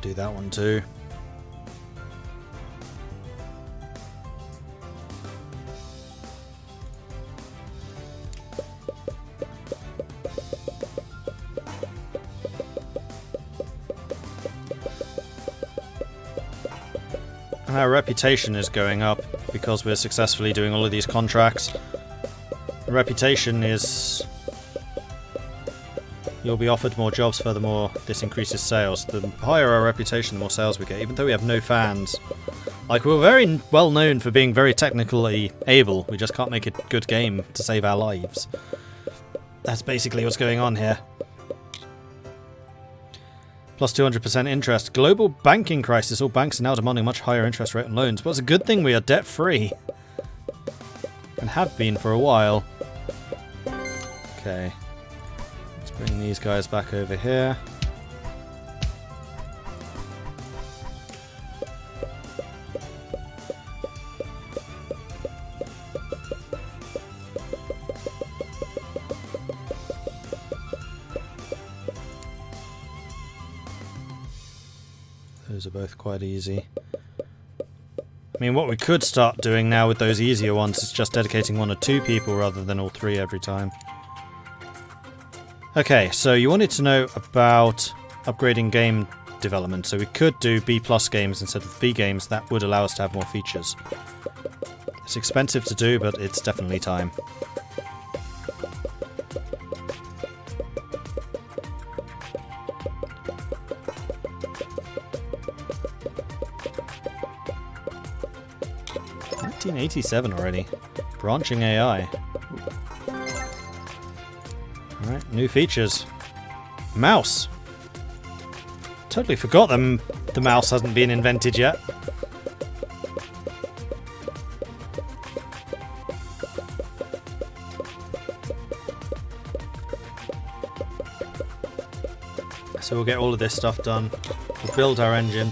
do that one too. And our reputation is going up because we're successfully doing all of these contracts. The reputation is... You'll be offered more jobs, furthermore, this increases sales. The higher our reputation, the more sales we get, even though we have no fans. Like, we're very well known for being very technically able, we just can't make a good game to save our lives. That's basically what's going on here. Plus 200% interest. Global banking crisis. All banks are now demanding much higher interest rate on loans. But it's a good thing we are debt-free. And have been for a while. Okay. Let's bring these guys back over here. Those are both quite easy. I mean, what we could start doing now with those easier ones is just dedicating 1 or 2 people rather than all 3 every time. Okay, so you wanted to know about upgrading game development. So we could do B+ games instead of B games. That would allow us to have more features. It's expensive to do, but it's definitely time. '87 already. Branching AI. Alright, new features. Mouse. Totally forgot the mouse hasn't been invented yet. So we'll get all of this stuff done. We'll build our engine.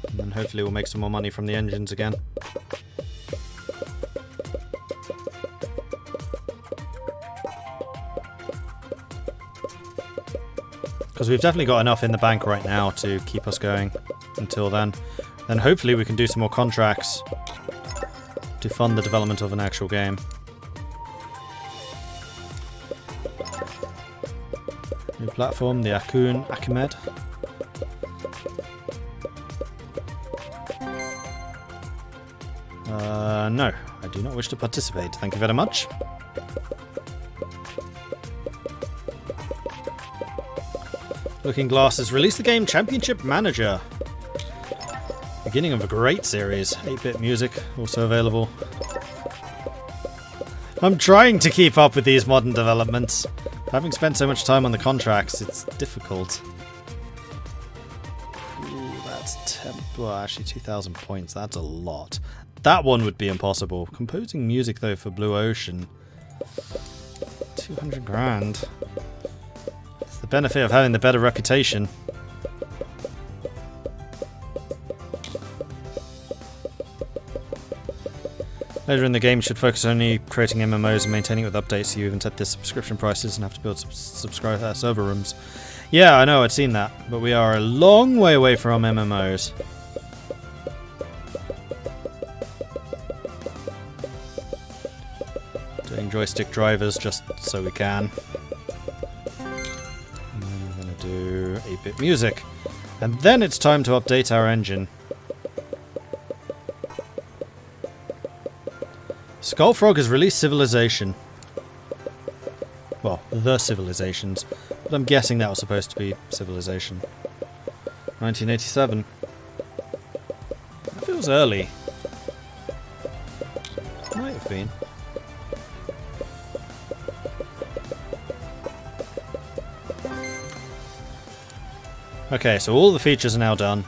And then hopefully we'll make some more money from the engines again. Because we've definitely got enough in the bank right now to keep us going until then. Then hopefully we can do some more contracts to fund the development of an actual game. New platform, the Achimed. No, I do not wish to participate. Thank you very much. Looking Glass has released the game Championship Manager. Beginning of a great series. 8-bit music also available. I'm trying to keep up with these modern developments. Having spent so much time on the contracts, it's difficult. Ooh, that's well, actually 2,000 points. That's a lot. That one would be impossible. Composing music though for Blue Ocean. 200 grand. The benefit of having the better reputation. Later in the game, you should focus only creating MMOs and maintaining it with updates. You even set the subscription prices and have to build server rooms. Yeah, I know, I'd seen that, but we are a long way away from MMOs. Doing joystick drivers just so we can. 8-bit music. And then it's time to update our engine. Skullfrog has released Civilization. Well, the Civilizations. But I'm guessing that was supposed to be Civilization. 1987. That feels early. Might have been. Okay, so all the features are now done.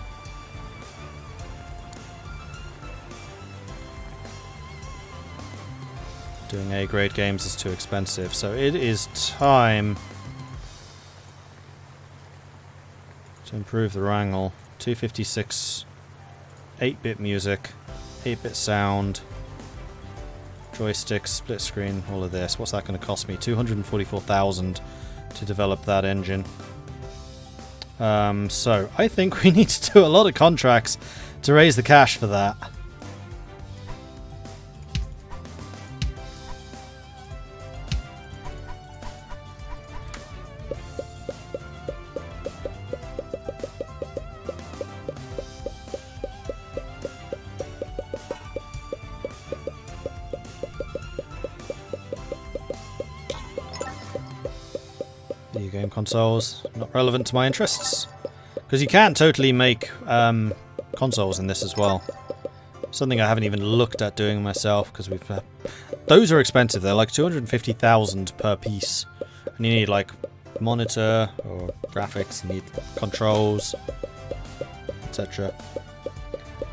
Doing A-grade games is too expensive, so it is time to improve the wrangle. 256, 8-bit music, 8-bit sound, joysticks, split screen, all of this. What's that going to cost me? 244,000 to develop that engine. So I think we need to do a lot of contracts to raise the cash for that. Video game consoles, not relevant to my interests. Because you can totally make consoles in this as well. Something I haven't even looked at doing myself, because we've... those are expensive, they're like 250,000 per piece. And you need like monitor, or graphics, you need controls, etc.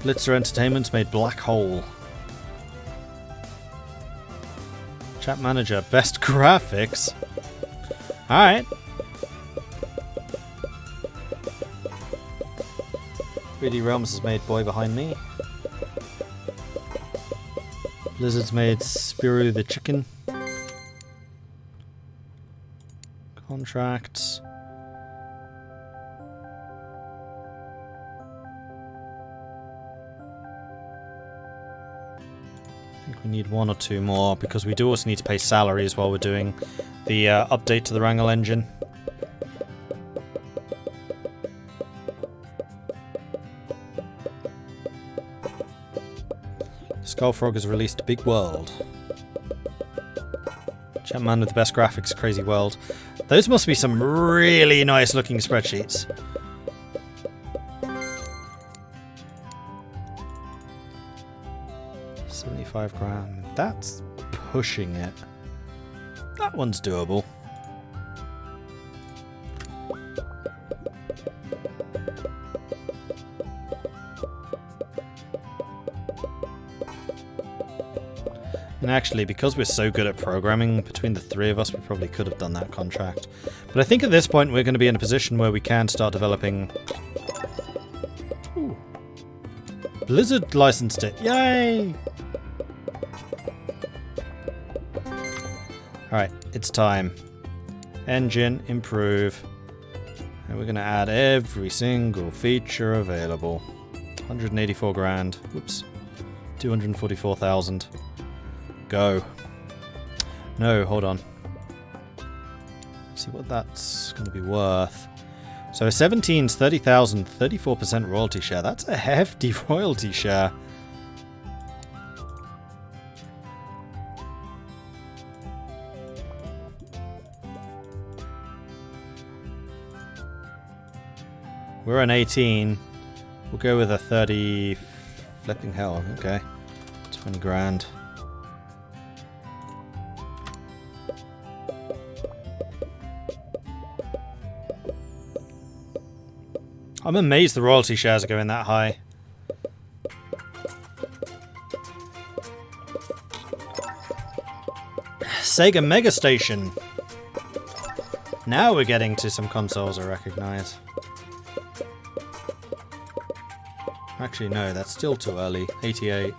Blitzer Entertainment made Black Hole. Chat Manager, best graphics. Alright. 3D Realms has made Boy Behind Me. Blizzard's made Spiru the Chicken. Contracts. I think we need one or two more, because we do also need to pay salaries while we're doing the update to the Wrangle engine. Skullfrog has released Big World. Champman with the best graphics, Crazy World. Those must be some really nice looking spreadsheets. £75,000. That's pushing it. That one's doable. And actually, because we're so good at programming between the three of us, we probably could have done that contract. But I think at this point we're going to be in a position where we can start developing... Ooh. Blizzard licensed it. Yay! Alright, it's time. Engine, improve. And we're going to add every single feature available. 184 grand. Whoops. 244,000. Go. No, hold on. Let's see what that's going to be worth. So 17's 30,000, 34% royalty share. That's a hefty royalty share. We're on 18. We'll go with a 30... Flipping hell, okay. 20 grand. I'm amazed the royalty shares are going that high. Sega Mega Station. Now we're getting to some consoles I recognize. Actually, no, that's still too early. 88.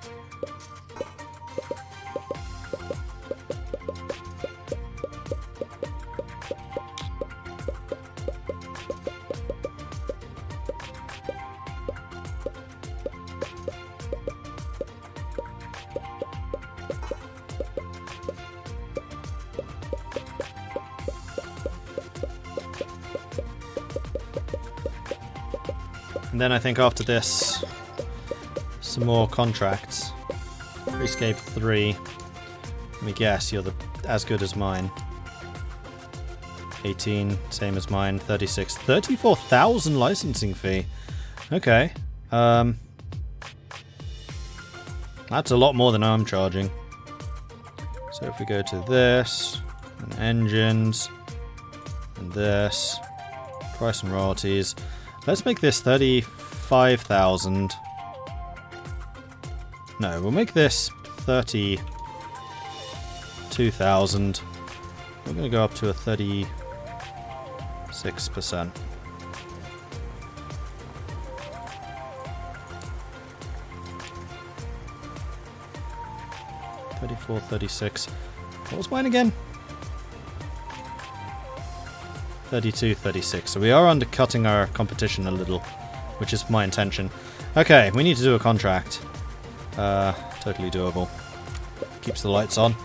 And then I think after this, some more contracts. Rescape 3. Let me guess, you're as good as mine. 18, same as mine. 36. 34,000 licensing fee. Okay. That's a lot more than I'm charging. So if we go to this, and engines, and this, price and royalties. Let's make this 35,000. No, we'll make this 32,000. We're going to go up to a 36%. $34, 36. What was mine again? 32, 36. So we are undercutting our competition a little, which is my intention. Okay, we need to do a contract. Totally doable. Keeps the lights on.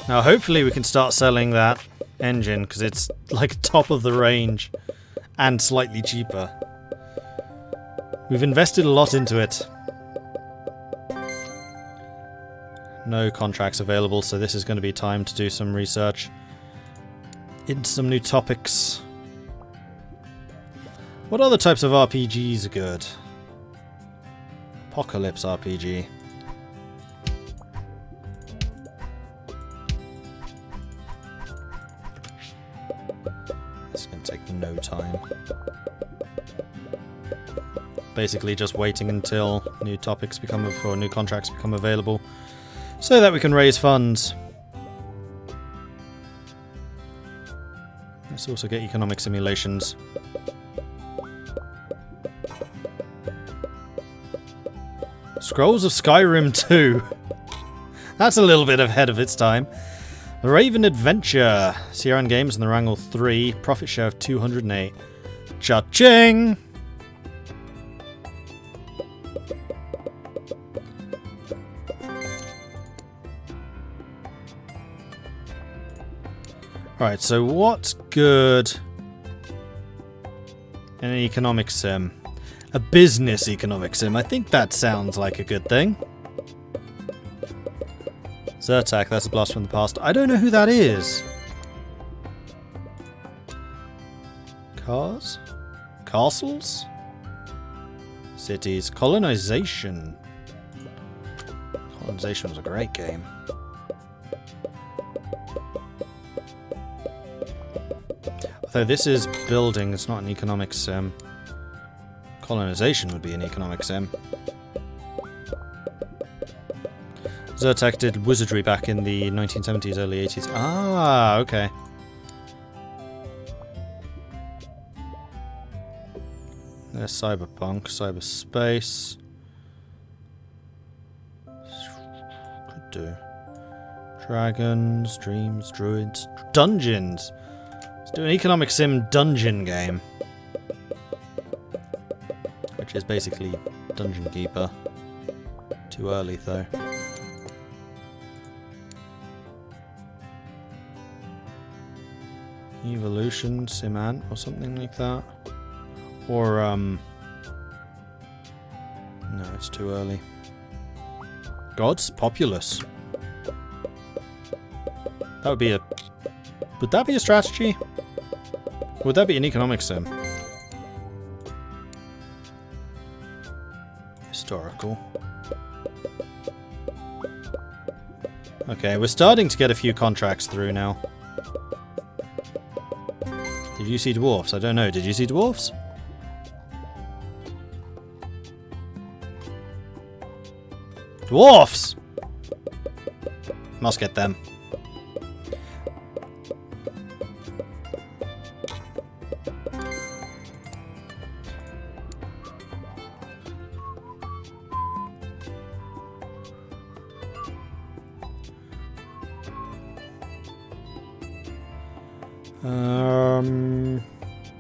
Now hopefully we can start selling that engine, because it's like top of the range and slightly cheaper. We've invested a lot into it. No contracts available, so this is going to be time to do some research into some new topics. What other types of RPGs are good? Apocalypse RPG. It's going to take no time. Basically just waiting until new topics become, or new contracts become available, so that we can raise funds. Let's also get economic simulations. Scrolls of Skyrim 2. That's a little bit ahead of its time. The Raven Adventure. Sierran Games and the Wrangle 3. Profit share of 208. Cha-ching! Right, so what's good in an economic sim? A business economic sim. I think that sounds like a good thing. Zertak, that's a blast from the past. I don't know who that is. Cars? Castles? Cities. Colonization. Colonization was a great game. Although this is building, it's not an economic sim. Colonization would be an economic sim. Zertak did wizardry back in the 1970s, early 80s. Ah, okay. There's cyberpunk, cyberspace. Could do. Dragons, dreams, druids, dungeons. Let's do an economic sim dungeon game. Which is basically Dungeon Keeper. Too early though. Evolution, Simant, or something like that. Or, no, it's too early. Gods? Populous. That would be a... Would that be a strategy? Or would that be an economic sim? Historical. Okay, we're starting to get a few contracts through now. Did you see dwarfs? I don't know. Did you see dwarfs? Dwarfs! Must get them.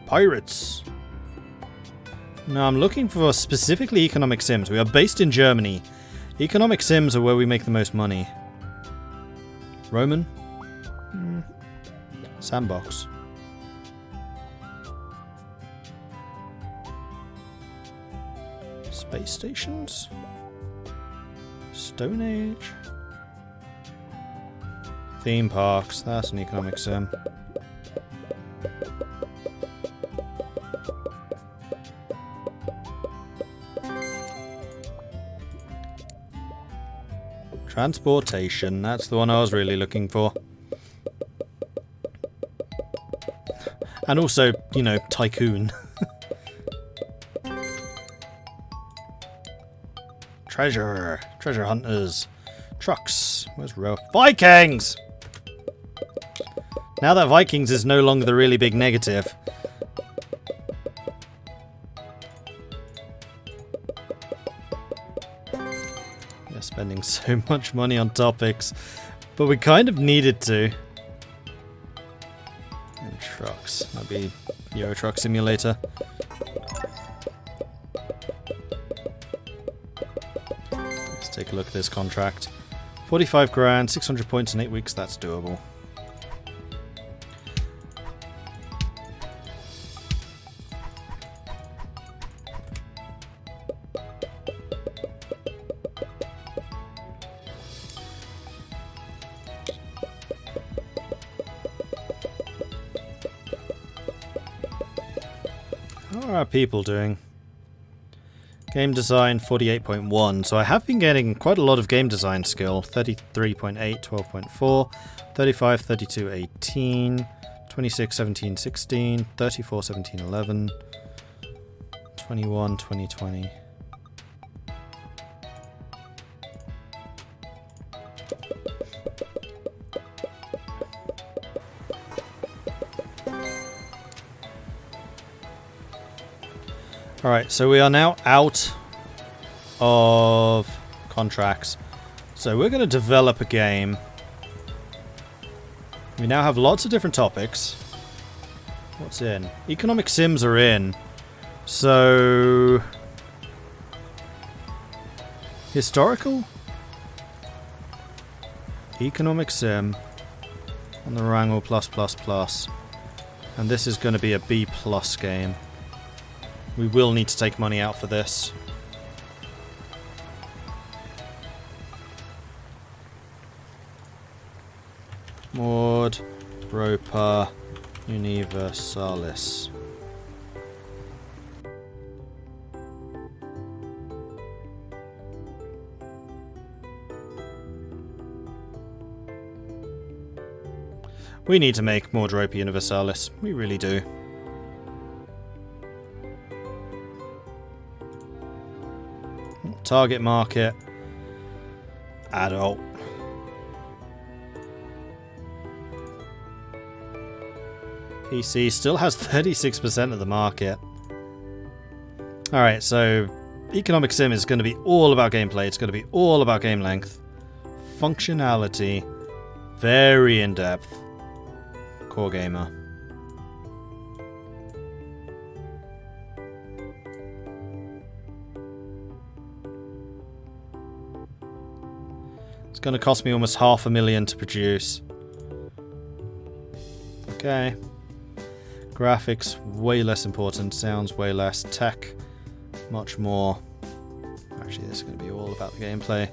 Pirates. No, I'm looking for specifically economic sims. We are based in Germany. Economic sims are where we make the most money. Roman? Sandbox. Space stations? Stone Age? Theme parks. That's an economic sim. Transportation, that's the one I was really looking for. And also, you know, Tycoon. Treasure hunters. Trucks. Where's row? Vikings! Now that Vikings is no longer the really big negative. We're spending so much money on topics, but we kind of needed to. And trucks. That'd be Euro Truck Simulator. Let's take a look at this contract. 45 grand, 600 points in 8 weeks, that's doable. How are our people doing? Game design 48.1, so I have been getting quite a lot of game design skill. 33.8, 12.4, 35, 32, 18, 26, 17, 16, 34, 17, 11, 21, 20, 20. Alright, so we are now out of contracts. So we're going to develop a game. We now have lots of different topics. What's in? Economic sims are in. So... historical? Economic sim. On the Wrangle+++. And this is going to be a B+ game. We will need to take money out for this. Mord, Roper, Universalis. We need to make Mordred Roper Universalis. We really do. Target market. Adult. PC still has 36% of the market. Alright, so Economic Sim is going to be all about gameplay. It's going to be all about game length. Functionality. Very in-depth. Core gamer. It's going to cost me almost $500,000 to produce. Okay. Graphics, way less important. Sounds, way less. Tech, much more. Actually, this is going to be all about the gameplay.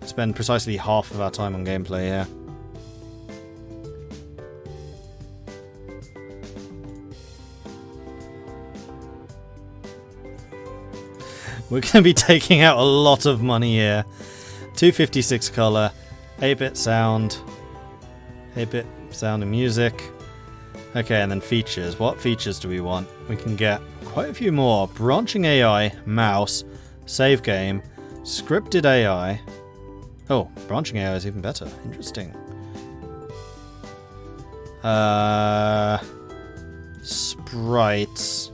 Spend precisely half of our time on gameplay here. We're going to be taking out a lot of money here. 256 color, 8-bit sound, 8-bit sound and music. Okay, and then features. What features do we want? We can get quite a few more. Branching AI, mouse, save game, scripted AI. Oh, branching AI is even better. Interesting. Sprites.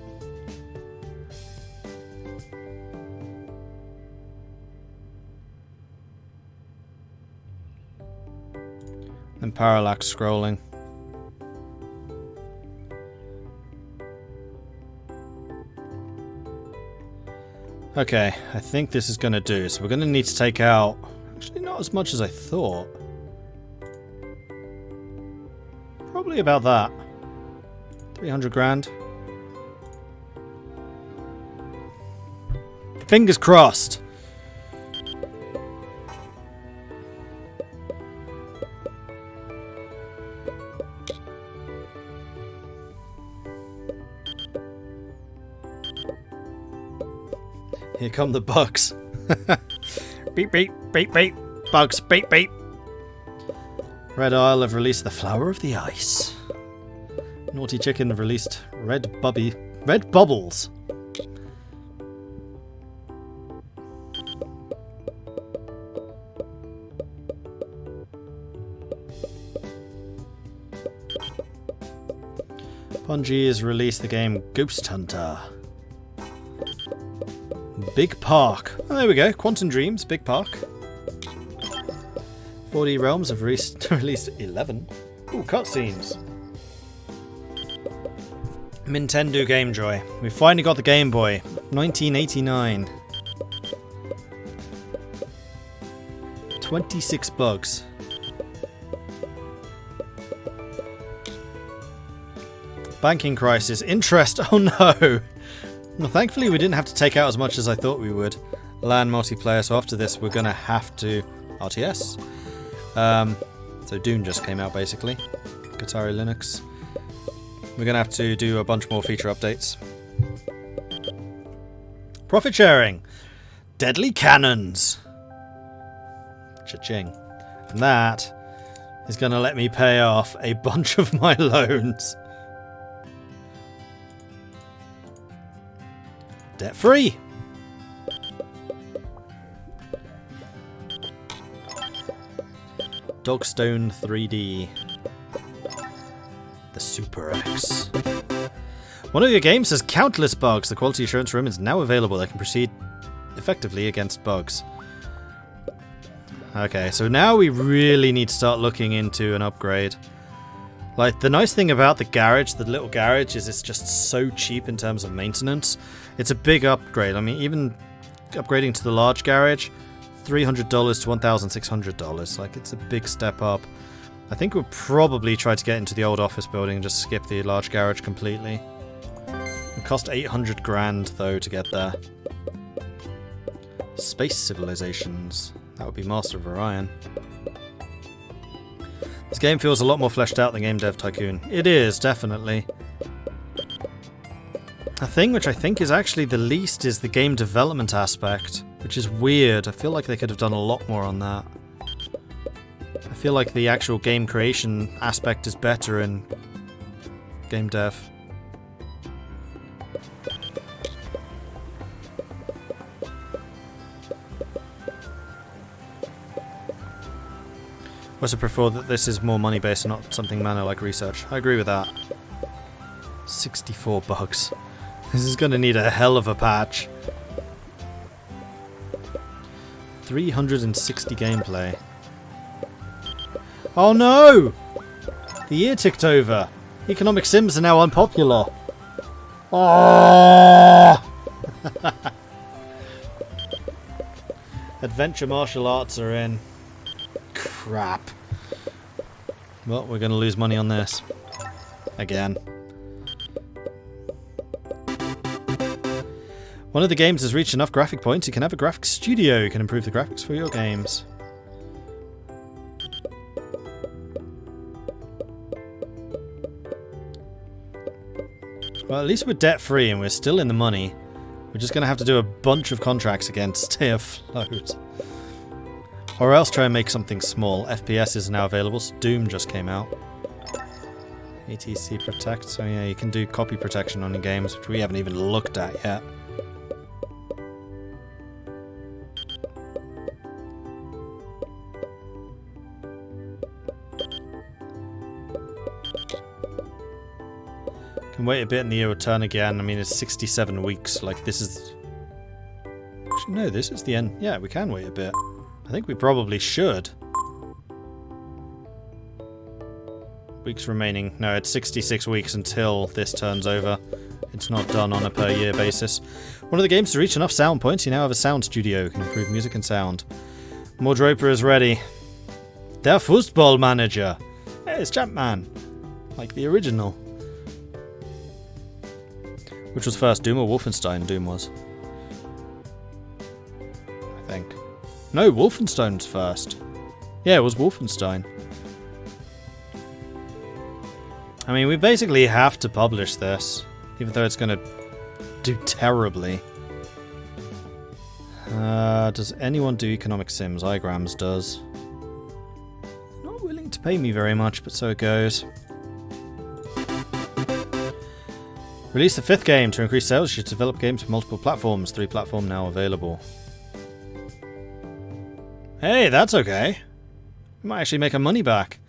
And parallax scrolling. Okay, I think this is going to do. So we're going to need to take out... actually, not as much as I thought. Probably about that. 300 grand. Fingers crossed. Here come the bugs. Beep, beep, beep, beep. Bugs, beep, beep. Red Isle have released the Flower of the Ice. Naughty Chicken have released Red Bubbles. Bungie has released the game Ghost Hunter. Big Park. Oh, there we go. Quantum Dreams, Big Park. 4D Realms have released 11. Ooh, cutscenes. Nintendo Game Joy. We finally got the Game Boy. 1989. 26 bugs. Banking crisis. Interest. Oh no! Well, thankfully we didn't have to take out as much as I thought we would. LAN multiplayer, so after this we're gonna have to... RTS. So Doom just came out basically. Atari Linux. We're gonna have to do a bunch more feature updates. Profit sharing. Deadly cannons. Cha-ching. And that is gonna let me pay off a bunch of my loans. Debt free. Dogstone 3D. The Super X. One of your games has countless bugs. The quality assurance room is now available. They can proceed effectively against bugs. Okay, so now we really need to start looking into an upgrade. Like, the nice thing about the garage, the little garage, is it's just so cheap in terms of maintenance. It's a big upgrade. I mean, even upgrading to the large garage, $300 to $1,600. Like, it's a big step up. I think we'll probably try to get into the old office building and just skip the large garage completely. It cost 800 grand, though, to get there. Space civilizations. That would be Master of Orion. This game feels a lot more fleshed out than Game Tycoon. It is, definitely. A thing which I think is actually the least is the game development aspect, which is weird. I feel like they could have done a lot more on that. I feel like the actual game creation aspect is better in game dev. I also prefer that this is more money based and not something manner like research. I agree with that. 64 bugs. This is going to need a hell of a patch. 360 gameplay. Oh no! The year ticked over. Economic sims are now unpopular. Oh! Adventure martial arts are in. Crap. Well, we're going to lose money on this. Again. One of the games has reached enough graphic points, you can have a graphics studio. You can improve the graphics for your games. Well, at least we're debt-free and we're still in the money. We're just going to have to do a bunch of contracts again to stay afloat. Or else try and make something small. FPS is now available, so Doom just came out. ATC Protect, so yeah, you can do copy protection on your games, which we haven't even looked at yet. Can wait a bit and the year will turn again. I mean, it's 67 weeks, like this is... Actually, no, this is the end. Yeah, we can wait a bit. I think we probably should. Weeks remaining. No, it's 66 weeks until this turns over. It's not done on a per year basis. One of the games to reach enough sound points, you now have a sound studio. You can improve music and sound. Mordred is ready. Der Fußball Manager. Hey, it's Jumpman. Like the original. Which was first, Doom or Wolfenstein? Doom was. I think. No, Wolfenstein's first. Yeah, it was Wolfenstein. I mean, we basically have to publish this, even though it's going to do terribly. Does anyone do economic sims? iGrams does. Not willing to pay me very much, but so it goes. Release the 5th game. To increase sales, you should develop games for multiple platforms. 3 platforms now available. Hey, that's okay. We might actually make our money back.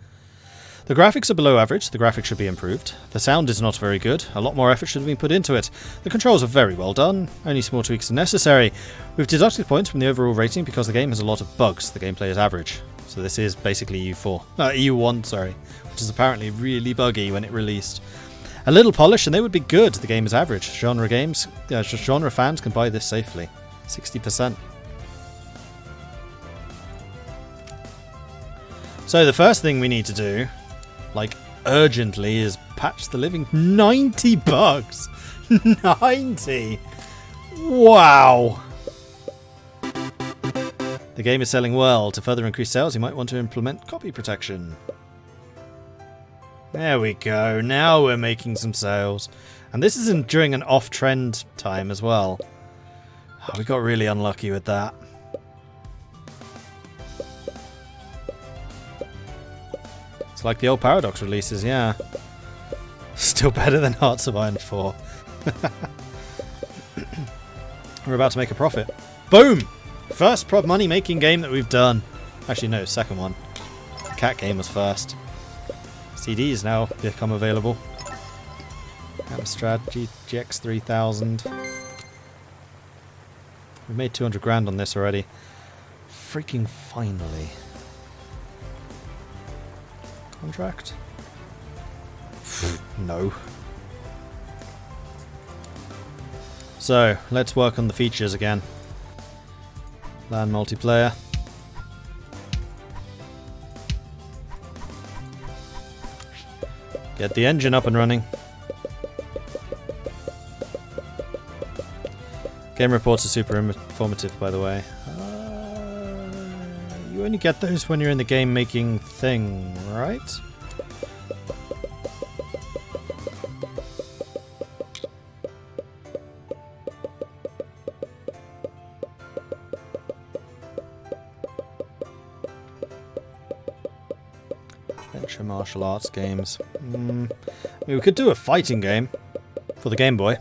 The graphics are below average. The graphics should be improved. The sound is not very good. A lot more effort should have been put into it. The controls are very well done. Only small tweaks are necessary. We've deducted points from the overall rating because the game has a lot of bugs. The gameplay is average. So this is basically EU4. No, EU1, sorry. Which is apparently really buggy when it released. A little polish and they would be good. The game is average. Genre games, genre fans can buy this safely. 60%. So the first thing we need to do, like urgently, is patch the living 90 bugs. 90. Wow. The game is selling well. To further increase sales, you might want to implement copy protection. There we go. Now we're making some sales. And this isn't during an off-trend time as well. Oh, we got really unlucky with that. It's like the old Paradox releases, yeah. Still better than Hearts of Iron 4. We're about to make a profit. Boom! First money-making game that we've done. Actually, no, second one. The cat game was first. CDs now become available. Amstrad GX 3000. We've made 200 grand on this already. Freaking finally. Contract? No. So, let's work on the features again. LAN multiplayer. Get the engine up and running. Game reports are super informative, by the way. You only get those when you're in the game making thing, right? Adventure martial arts games. I mean, we could do a fighting game for the Game Boy.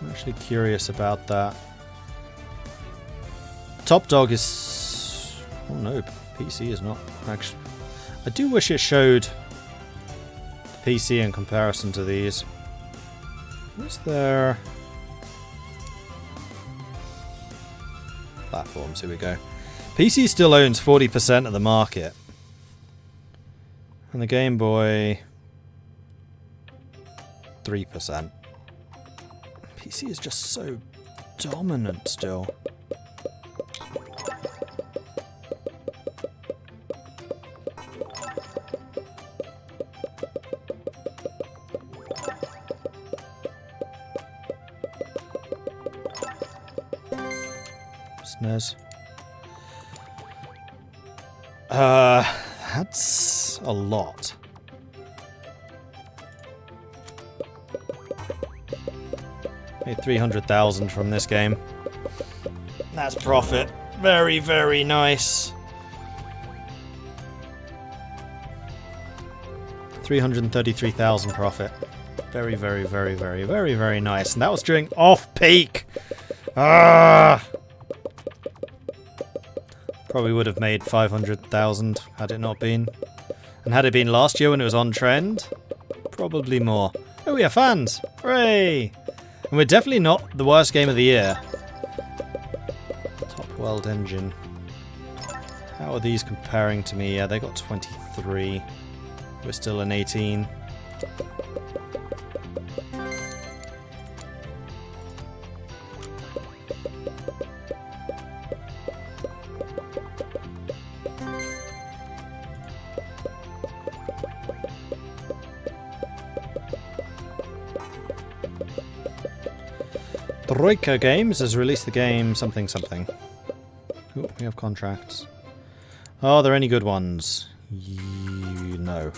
I'm actually curious about that. Top Dog is... oh no, PC is not. Actually, I do wish it showed the PC in comparison to these. Is there... platforms, here we go. PC still owns 40% of the market. And the Game Boy... 3%. PC is just so dominant still. SNES. That's a lot. Made 300,000 from this game. That's profit. Very, very nice. 333,000 profit. Very, very, very, very, very, very nice. And that was during off-peak. Ah! Probably would have made 500,000 had it not been. And had it been last year when it was on trend, probably more. Oh, we have fans! Hooray! And we're definitely not the worst game of the year. Top World Engine. How are these comparing to me? Yeah, they got 23. We're still an 18. Troika Games has released the game something something. Ooh, we have contracts. Are there any good ones? No.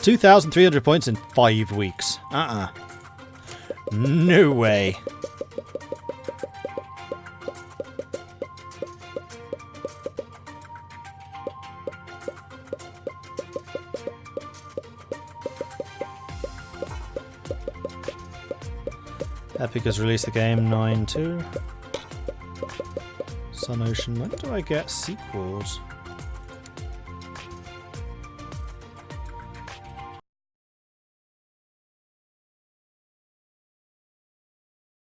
2,300 points in 5 weeks. No way. Epic has released the game 9.2. Sun Ocean. When do I get sequels?